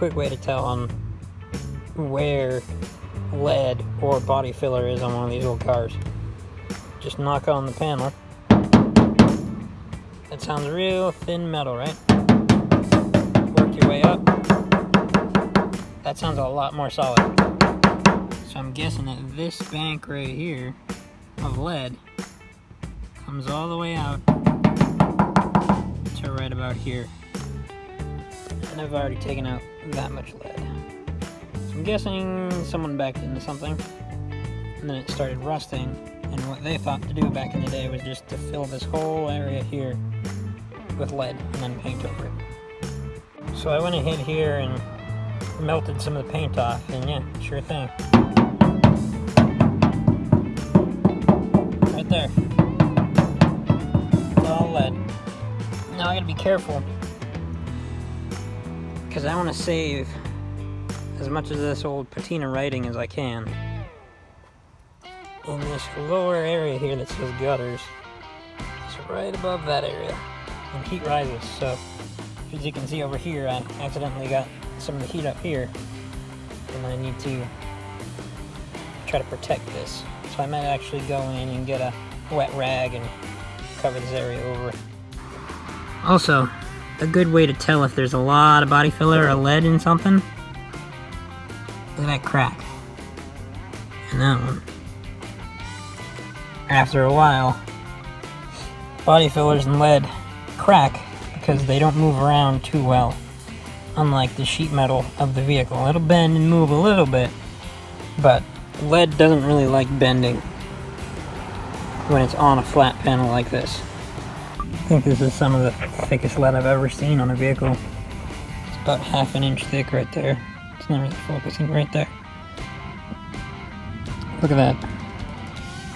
quick way to tell on where lead or body filler is on one of these old cars. Just knock on the panel. That sounds real thin metal, right? Work your way up. That sounds a lot more solid. So I'm guessing that this bank right here of lead comes all the way out to right about here. And I've already taken out that much lead. So I'm guessing someone backed into something and then it started rusting, and what they thought to do back in the day was just to fill this whole area here with lead and then paint over it. So I went ahead here and melted some of the paint off, and yeah, sure thing. Right there. It's all lead. Now I gotta be careful, because I want to save as much of this old patina writing as I can. In this lower area here that says gutters, it's right above that area, and heat rises. So as you can see over here, I accidentally got some of the heat up here, and I need to try to protect this. So I might actually go in and get a wet rag and cover this area over. Also, a good way to tell if there's a lot of body filler or lead in something, look at that crack and that one. After a while, body fillers and lead crack because they don't move around too well, unlike the sheet metal of the vehicle. It'll bend and move a little bit, but lead doesn't really like bending when it's on a flat panel like this. I think this is some of the thickest lead I've ever seen on a vehicle. It's about ½ an inch thick right there. It's not really focusing right there. Look at that.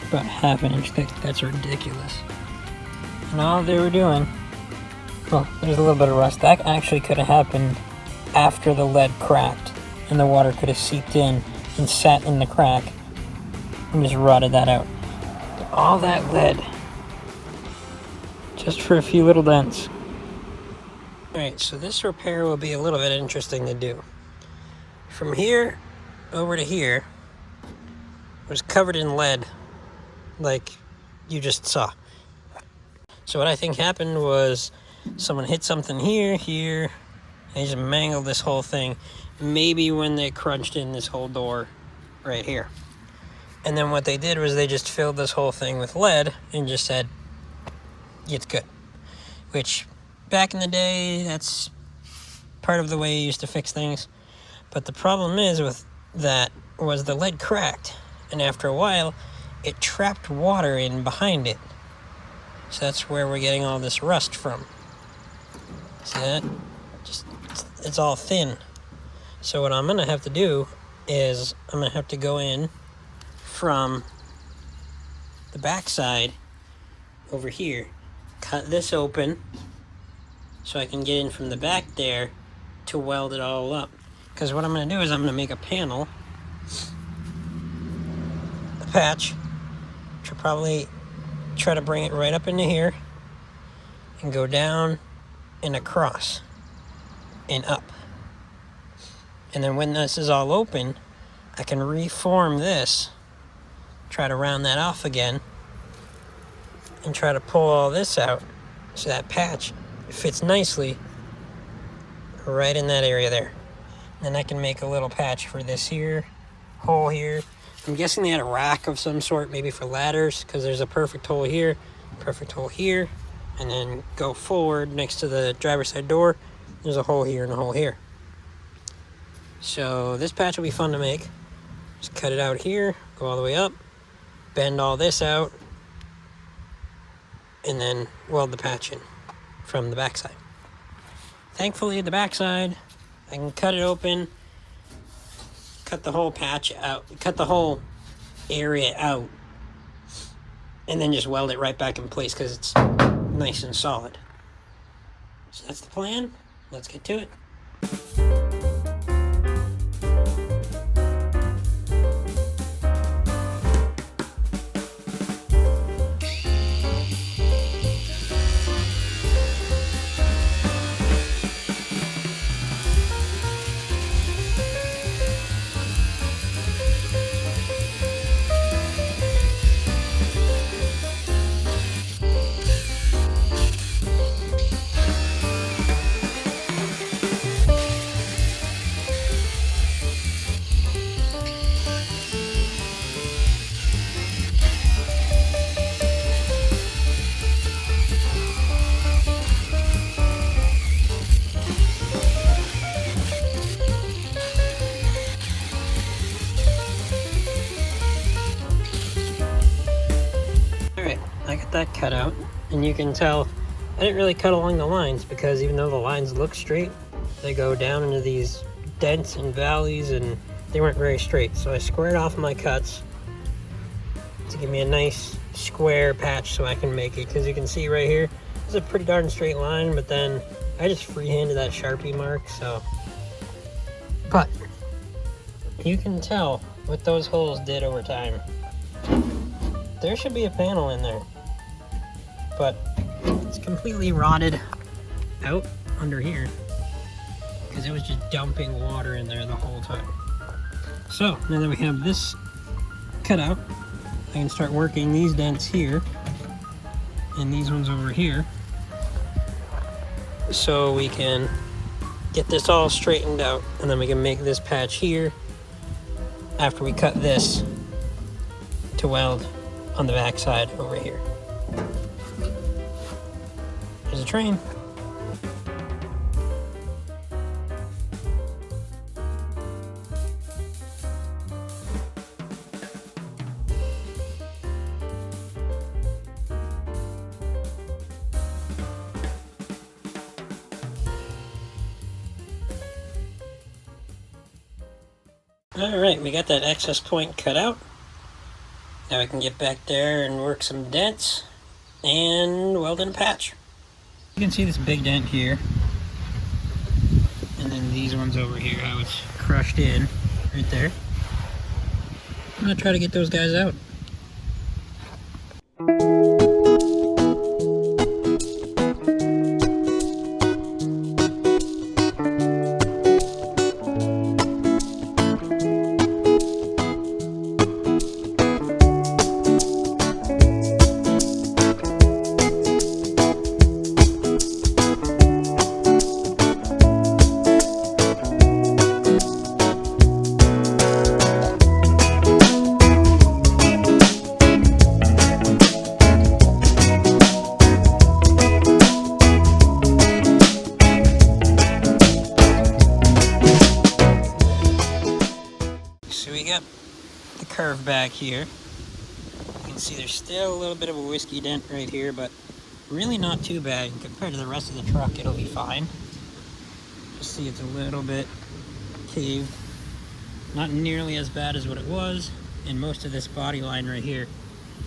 About ½ an inch thick. That's ridiculous. And all they were doing, well, there's a little bit of rust. That actually could have happened after the lead cracked, and the water could have seeped in and sat in the crack and just rotted that out. All that lead, just for a few little dents. Alright, so this repair will be a little bit interesting to do. From here over to here was covered in lead, like you just saw. So what I think happened was someone hit something here, and they just mangled this whole thing. Maybe when they crunched in this whole door right here. And then what they did was they just filled this whole thing with lead and just said, it's good. Which, back in the day, that's part of the way you used to fix things. But the problem is with that was the lead cracked, and after a while, it trapped water in behind it. So that's where we're getting all this rust from. See that? It's all thin. So what I'm gonna have to do is I'm gonna have to go in from the backside over here, cut this open so I can get in from the back there to weld it all up. Because what I'm gonna do is I'm gonna make a panel, a patch, which will probably try to bring it right up into here and go down and across and up. And then when this is all open, I can reform this, try to round that off again, and try to pull all this out so that patch fits nicely right in that area there. Then I can make a little patch for this here, hole here. I'm guessing they had a rack of some sort, maybe for ladders, because there's a perfect hole here, and then go forward next to the driver's side door. There's a hole here and a hole here. So this patch will be fun to make. Just cut it out here, go all the way up, bend all this out, and then weld the patch in from the backside. Thankfully, the backside, I can cut it open, cut the whole patch out, cut the whole area out, and then just weld it right back in place because it's nice and solid. So that's the plan. Let's get to it. that cut out, and you can tell I didn't really cut along the lines because even though the lines look straight, they go down into these dents and valleys and they weren't very straight. So I squared off my cuts to give me a nice square patch so I can make it, because you can see right here, it's a pretty darn straight line, but then I just freehanded that Sharpie mark, so. But you can tell what those holes did over time. There should be a panel in there, but it's completely rotted out under here because it was just dumping water in there the whole time. So now that we have this cut out, I can start working these dents here and these ones over here so we can get this all straightened out, and then we can make this patch here after we cut this to weld on the back side over here. There's a train. Alright, we got that excess point cut out. Now we can get back there and work some dents and weld in a patch. You can see this big dent here, and then these ones over here, how it's crushed in right there. I'm gonna try to get those guys out. So we got the curve back here. You can see there's still a little bit of a whiskey dent right here, but really not too bad. Compared to the rest of the truck, it'll be fine. Just see it's a little bit caved. Not nearly as bad as what it was, and most of this body line right here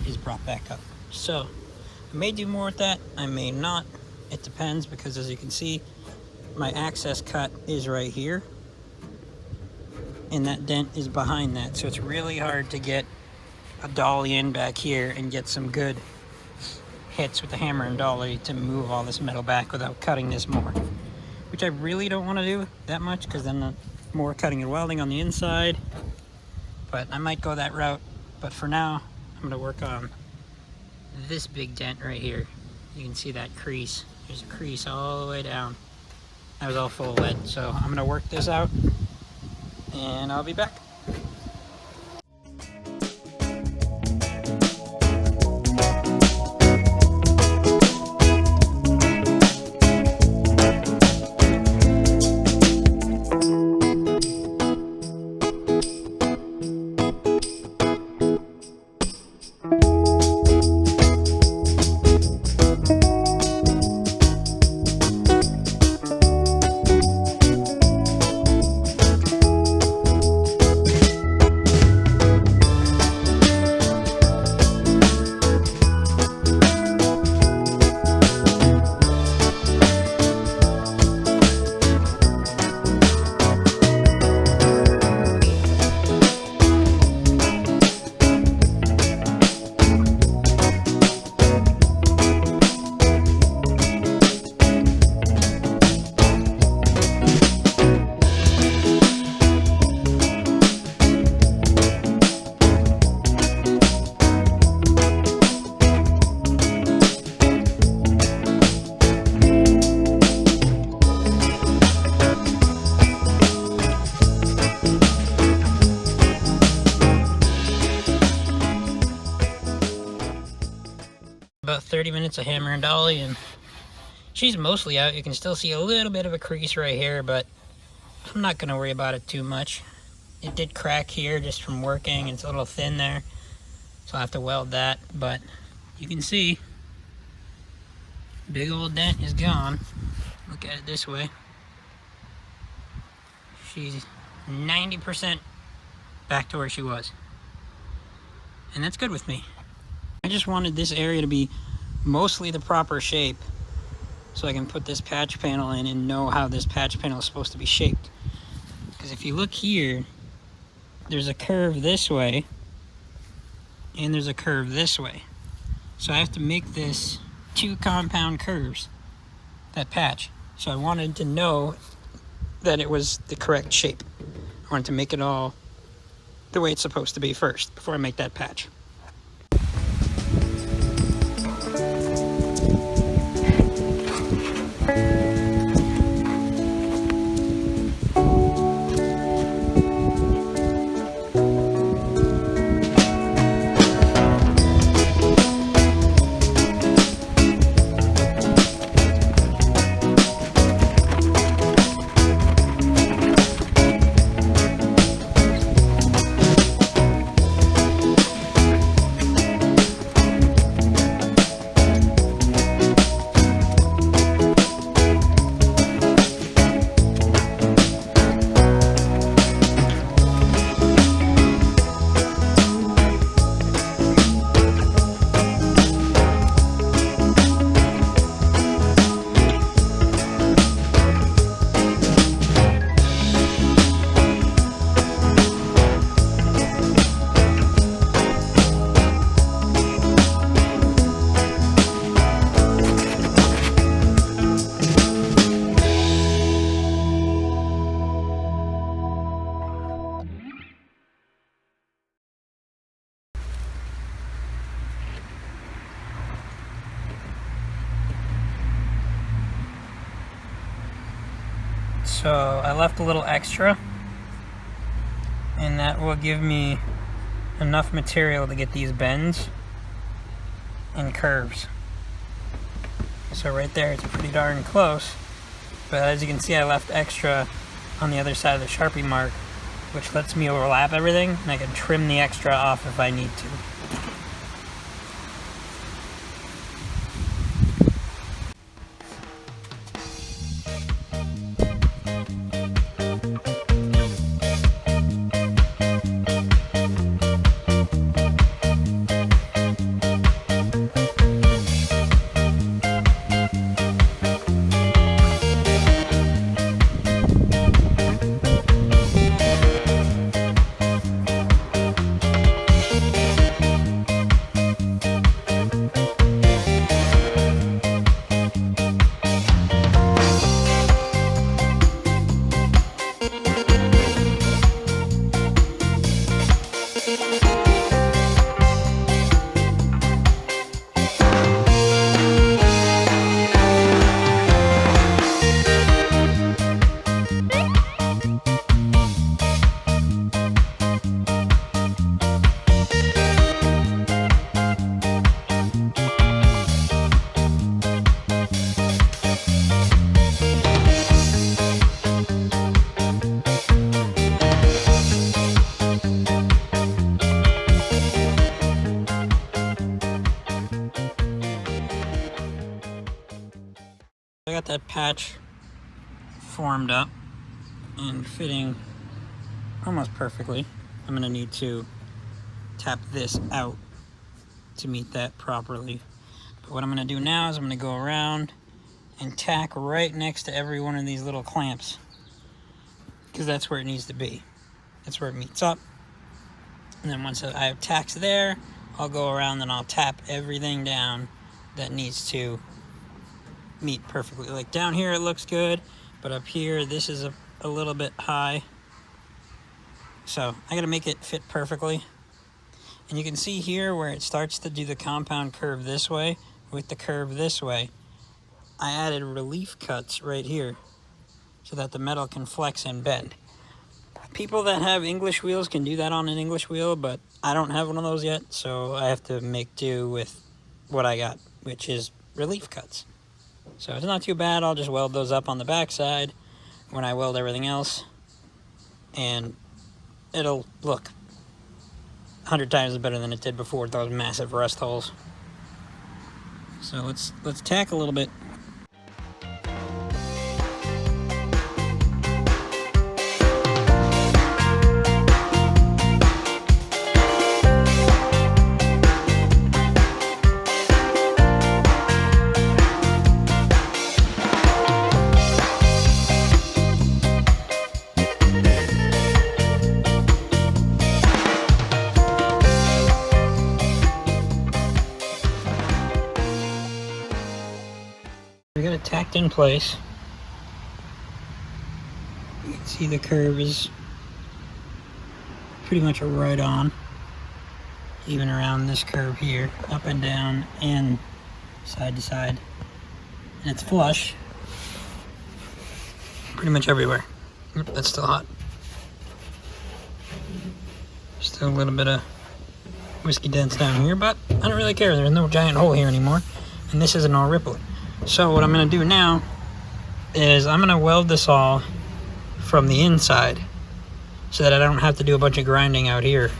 is brought back up. So I may do more with that, I may not. It depends, because as you can see, my access cut is right here, and that dent is behind that, so it's really hard to get a dolly in back here and get some good hits with the hammer and dolly to move all this metal back without cutting this more, which I really don't want to do that much, because then more cutting and welding on the inside. But I might go that route, but for now I'm going to work on this big dent right here. You can see that crease. There's a crease all the way down. That was all full of lead, so I'm going to work this out and I'll be back. About 30 minutes of hammer and dolly, and she's mostly out. You can still see a little bit of a crease right here, but I'm not going to worry about it too much. It did crack here just from working. It's a little thin there, so I'll have to weld that. But you can see Big old dent is gone. Look at it this way. She's 90% back to where she was. And that's good with me. I just wanted this area to be mostly the proper shape so I can put this patch panel in and know how this patch panel is supposed to be shaped. Because if you look here, there's a curve this way and there's a curve this way. So I have to make this 2 compound curves, that patch. So I wanted to know that it was the correct shape. I wanted to make it all the way it's supposed to be first before I make that patch. So I left a little extra, and that will give me enough material to get these bends and curves. So right there, it's pretty darn close. But as you can see, I left extra on the other side of the Sharpie mark, which lets me overlap everything, and I can trim the extra off if I need to. I got that patch formed up and fitting almost perfectly. I'm going to need to tap this out to meet that properly. But what I'm going to do now is I'm going to go around and tack right next to every one of these little clamps, because that's where it needs to be. That's where it meets up. And then once I have tacks there, I'll go around and I'll tap everything down that needs to meet perfectly. Like down here it looks good, but up here this is a little bit high. So I gotta make it fit perfectly. And you can see here where it starts to do the compound curve this way with the curve this way. I added relief cuts right here so that the metal can flex and bend. People that have English wheels can do that on an English wheel, but I don't have one of those yet, so I have to make do with what I got, which is relief cuts. So it's not too bad. I'll just weld those up on the back side when I weld everything else, and it'll look 100 times better than it did before with those massive rust holes. So let's tack a little bit. We got it tacked in place. You can see the curve is pretty much right on, even around this curve here, up and down and side to side. And it's flush pretty much everywhere. Oop, that's still hot. Still a little bit of whiskey dents down here, but I don't really care. There's no giant hole here anymore, and this isn't all ripply. So what I'm going to do now is I'm going to weld this all from the inside so that I don't have to do a bunch of grinding out here.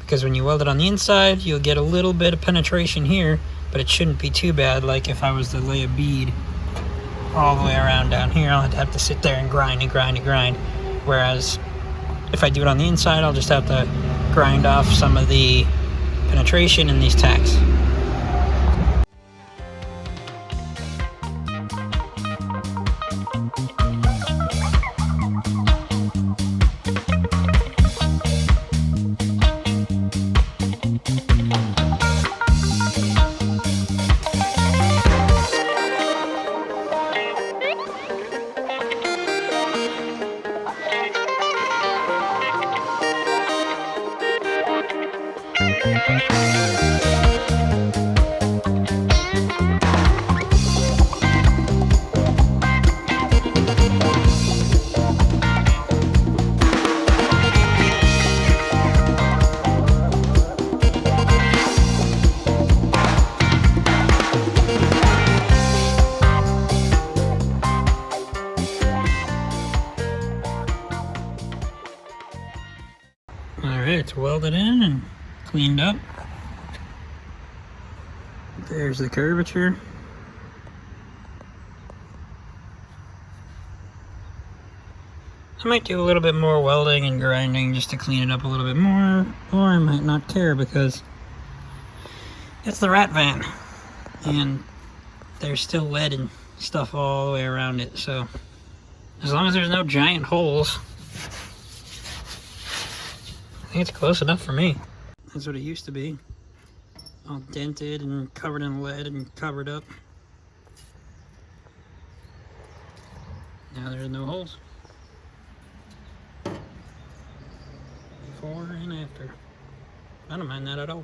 Because when you weld it on the inside, you'll get a little bit of penetration here, but it shouldn't be too bad. Like if I was to lay a bead all the way around down here, I'll have to sit there and grind and grind and grind. Whereas if I do it on the inside, I'll just have to grind off some of the penetration in these tacks. Alright, it's welded in and cleaned up. There's the curvature. I might do a little bit more welding and grinding just to clean it up a little bit more, or I might not care because it's the rat van and there's still lead and stuff all the way around it, so as long as there's no giant holes, I think it's close enough for me. That's what it used to be. All dented and covered in lead and covered up. Now there's no holes. Before and after. I don't mind that at all.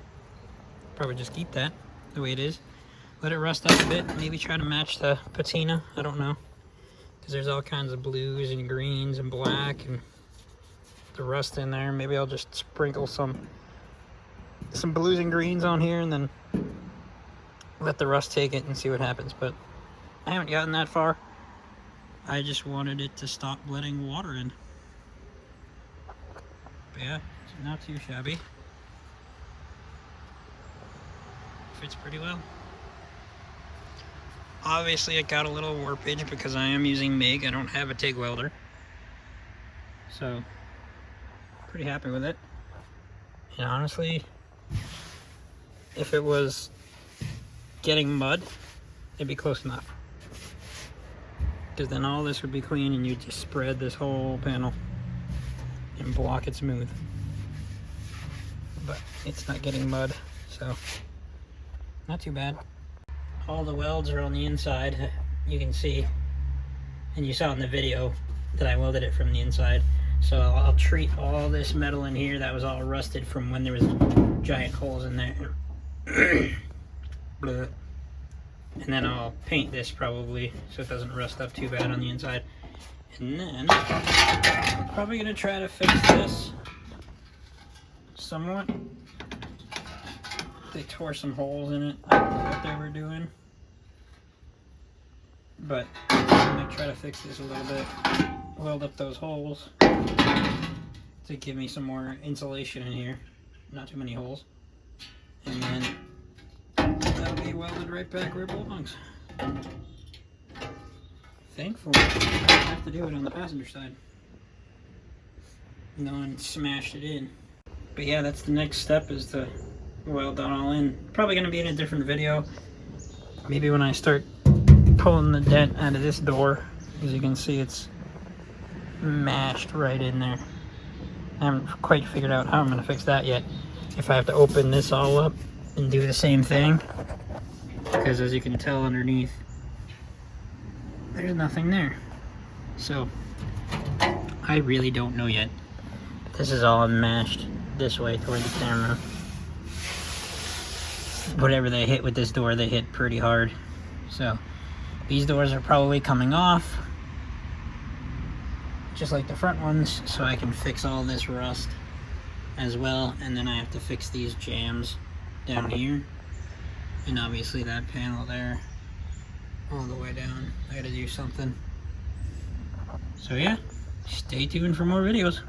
Probably just keep that the way it is. Let it rust out a bit. Maybe try to match the patina. I don't know. Because there's all kinds of blues and greens and black and the rust in there. Maybe I'll just sprinkle some blues and greens on here and then let the rust take it and see what happens. But I haven't gotten that far. I just wanted it to stop letting water in. But yeah, it's not too shabby. Fits pretty well. Obviously it got a little warpage because I am using MIG. I don't have a TIG welder. So pretty happy with it. And honestly, if it was getting mud, it'd be close enough. Because then all this would be clean and you just spread this whole panel and block it smooth. But it's not getting mud, so not too bad. All the welds are on the inside, you can see, and you saw in the video that I welded it from the inside. So I'll treat all this metal in here that was all rusted from when there was giant holes in there. And then I'll paint this probably so it doesn't rust up too bad on the inside. And then I'm probably gonna try to fix this somewhat. They tore some holes in it. I don't know what they were doing. But I'm gonna try to fix this a little bit. Weld up those holes to give me some more insulation in here. Not too many holes. And then that'll be be welded right back where it belongs. Thankfully, I don't have to do it on the passenger side. No one smashed it in. But yeah, that's the next step, is to weld that all in. Probably going to be in a different video. Maybe when I start pulling the dent out of this door. As you can see, it's mashed right in there. I haven't quite figured out how I'm going to fix that yet. If I have to open this all up and do the same thing. Because as you can tell underneath, there's nothing there. So, I really don't know yet. This is all mashed this way toward the camera. Whatever they hit with this door, they hit pretty hard. So, these doors are probably coming off, just like the front ones, so I can fix all this rust as well. And then I have to fix these jams down here. And obviously that panel there, all the way down. I gotta do something. So yeah, stay tuned for more videos.